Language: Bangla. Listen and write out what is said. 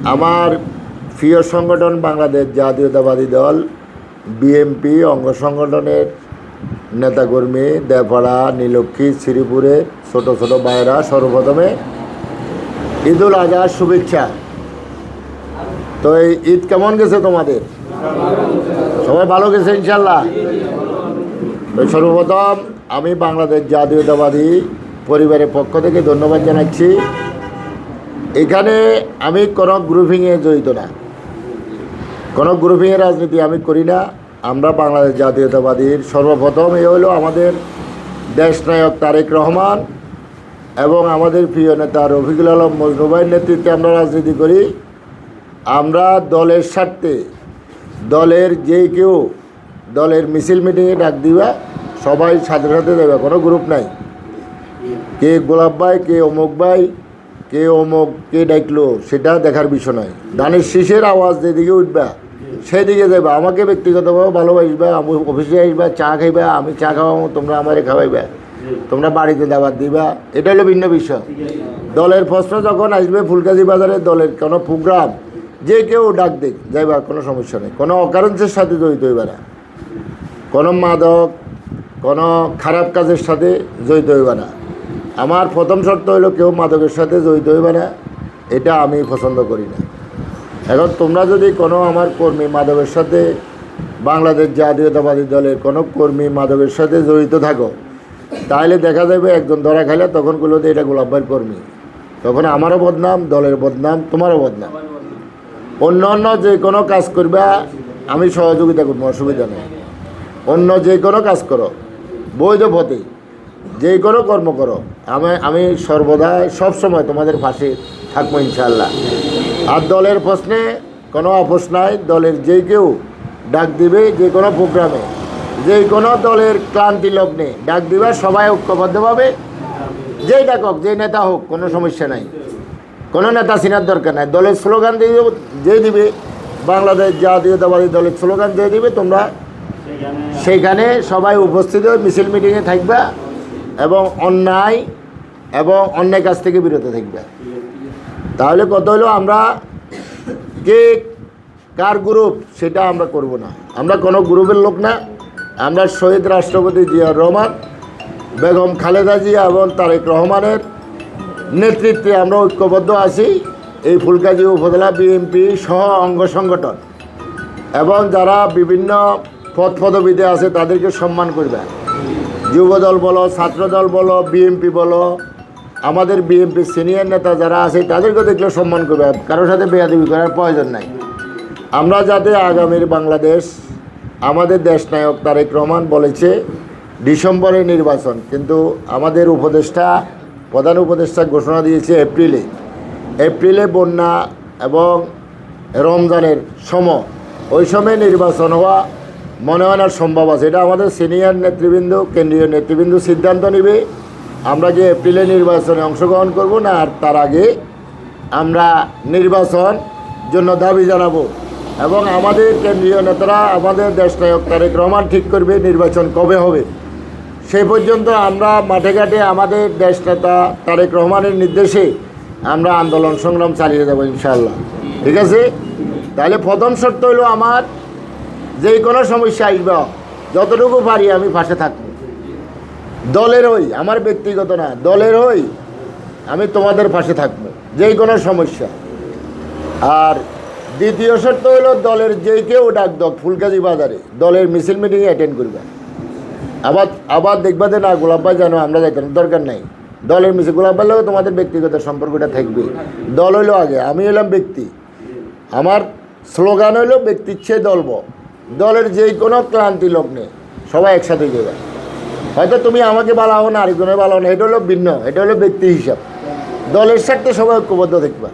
আমার প্রিয় সংগঠন বাংলাদেশ জাতীয়তাবাদী দল বিএনপি অঙ্গ সংগঠনের নেতাকর্মী দেপাড়া নীলক্ষী শ্রীপুরে ছোট ছোট ভাইয়েরা সর্বপ্রথমে ঈদুল আজহার শুভেচ্ছা। তো এই ঈদ কেমন গেছে তোমাদের? সবাই ভালো গেছে ইনশাল্লাহ? তো সর্বপ্রথম আমি বাংলাদেশ জাতীয়তাবাদী পরিবারের পক্ষ থেকে ধন্যবাদ জানাচ্ছি। এখানে আমি কোনো গ্রুপিংয়ে জড়িত না, কোনো গ্রুপিংয়ের রাজনীতি আমি করি না। আমরা বাংলাদেশ জাতীয়তাবাদীর সর্বপ্রথম এই হলো আমাদের দেশনায়ক তারেক রহমান এবং আমাদের প্রিয় নেতা রফিকুল আলম মজনু ভাইয়ের নেতৃত্বে আমরা রাজনীতি করি। আমরা দলের স্বার্থে দলের যে কেউ দলের মিছিল মিটিংয়ে ডাক দিবা, সবাই সাথে সাথে দেবে, কোনো গ্রুপ নাই। কে গোলাপ ভাই, কে অমুক ভাই, কে অমুক কে ডাকলো সেটা দেখার বিষয় নয়। ধানের শীষের আওয়াজ যেদিকে উঠবা সেদিকে যাবে। আমাকে ব্যক্তিগতভাবে ভালোবাসবা, আমি অফিসে আসবা, চা খাইবা, আমি চা খাওয়াবো, তোমরা আমারে খাওয়াইবা, তোমরা বাড়িতে দাওয়াত দিবা, এটা হলো ভিন্ন বিষয়। দলের প্রশ্ন যখন আসবে ফুলগাজী বাজারে দলের কোনো প্রোগ্রাম যে কেউ ডাক দেখ যাইবা, কোনো সমস্যা নেই। কোনো অকারেন্সের সাথে জড়িত হইবা না, কোনো মাদক কোনো খারাপ কাজের সাথে জড়িত হইবা না। আমার প্রথম শর্ত হইল কেউ মাদকের সাথে জড়িত হইবে না, এটা আমি পছন্দ করি না। এখন তোমরা যদি কোনো আমার কর্মী মাদকের সাথে, বাংলাদেশ জাতীয়তাবাদী দলের কোনো কর্মী মাদকের সাথে জড়িত থাকো, তাহলে দেখা যাবে একজন ধরা খাইলে তখন বললো যে এটা গোলাপ ভাইয়ের কর্মী, তখন আমারও বদনাম, দলের বদনাম, তোমারও বদনাম। অন্য অন্য যে কোনো কাজ করবা আমি সহযোগিতা করবো, অসুবিধা নেই। অন্য যে কোনো কাজ করো, বৈধ পথে যে কোনো কর্ম করো, আমি সর্বদা সবসময় তোমাদের পাশে থাকবো ইনশাআল্লাহ। আর দলের প্রশ্নে কোনো আপোষ নাই। দলের যে কেউ ডাক দিবে, যে কোনো প্রোগ্রামে, যে কোনো দলের ক্লান্তি লগ্নে ডাক দিবে, সবাই ঐক্যবদ্ধভাবে যেই ডাকক, যে নেতা হোক, কোনো সমস্যা নাই। কোনো নেতা চিনার দরকার নাই। দলের স্লোগান দিয়ে যে দিবে, বাংলাদেশ জাতীয়তাবাদী দলের স্লোগান যে দিবে, তোমরা সেইখানে সবাই উপস্থিত হয়ে মিছিল মিটিংয়ে থাকবা এবং অন্যায় কাজ থেকে বিরত থাকবে। তাহলে কত হলো, আমরা কে কার গ্রুপ সেটা আমরা করব না। আমরা কোনো গ্রুপের লোক না। আমরা শহীদ রাষ্ট্রপতি জিয়াউর রহমান, বেগম খালেদা জিয়া এবং তারেক রহমানের নেতৃত্বে আমরা ঐক্যবদ্ধ আছি। এই ফুলগাজী উপজেলা বিএনপি সহ অঙ্গ সংগঠন এবং যারা বিভিন্ন পদ পদবিতে আছে তাদেরকে সম্মান করবে। যুবদল বলো, ছাত্রদল বলো, বিএনপি বলো, আমাদের বিএনপির সিনিয়র নেতা যারা আছে তাদেরকে দেখলে সম্মান করবে। কারোর সাথে বেয়াদবি করার প্রয়োজন নাই। আমরা যাতে আগামীর বাংলাদেশ, আমাদের দেশনায়ক তারেক রহমান বলেছে ডিসেম্বরে নির্বাচন, কিন্তু আমাদের প্রধান উপদেষ্টা ঘোষণা দিয়েছে এপ্রিলে বন্যা এবং রমজানের সময়, ওই সময় নির্বাচন হওয়া মনে হয় না সম্ভব আছে। এটা আমাদের সিনিয়র নেতৃবৃন্দ, কেন্দ্রীয় নেতৃবৃন্দ সিদ্ধান্ত নেবে আমরা যে এপ্রিলে নির্বাচনে অংশগ্রহণ করব না, আর তার আগে আমরা নির্বাচন জন্য দাবি জানাবো। এবং আমাদের কেন্দ্রীয় নেতারা, আমাদের দেশনায়ক তারেক রহমান ঠিক করবে নির্বাচন কবে হবে। সেই পর্যন্ত আমরা মাঠে ঘাটে আমাদের দেশনেতা তারেক রহমানের নির্দেশে আমরা আন্দোলন সংগ্রাম চালিয়ে যাব ইনশাআল্লাহ। ঠিক আছে? তাহলে প্রথম শর্ত হলো আমার যেই কোনো সমস্যা আসবে যতটুকু পারি আমি পাশে থাকবো। দলের হই, আমার ব্যক্তিগত না, দলের হই আমি তোমাদের পাশে থাকবো যেই কোনো সমস্যা। আর দ্বিতীয় শর্ত হলো দলের যেই কেউ ডাক দাও ফুলগাজী বাজারে দলের মিছিল মিটিংয়ে অ্যাটেন্ড করবে। আবার দেখবা যে না গোলাপ ভাই জানো আমরা যাইতাম, দরকার নাই। দলের মিছিল গোলাপ ভাই লোক তোমাদের ব্যক্তিগত সম্পর্কটা থাকবে। দল হইলো আগে, আমি হলাম ব্যক্তি। আমার স্লোগান হইলো ব্যক্তির চেয়ে দলব। দলের যেই কোনো ক্লান্তি লগ্নে সবাই একসাথে যাবে। হয়তো তুমি আমাকে বালাও না, আরেকজনের বালাও না, এটা হলো ভিন্ন, এটা হলো ব্যক্তি হিসাব। দলের স্বার্থে সবাই ঐক্যবদ্ধ দেখবা।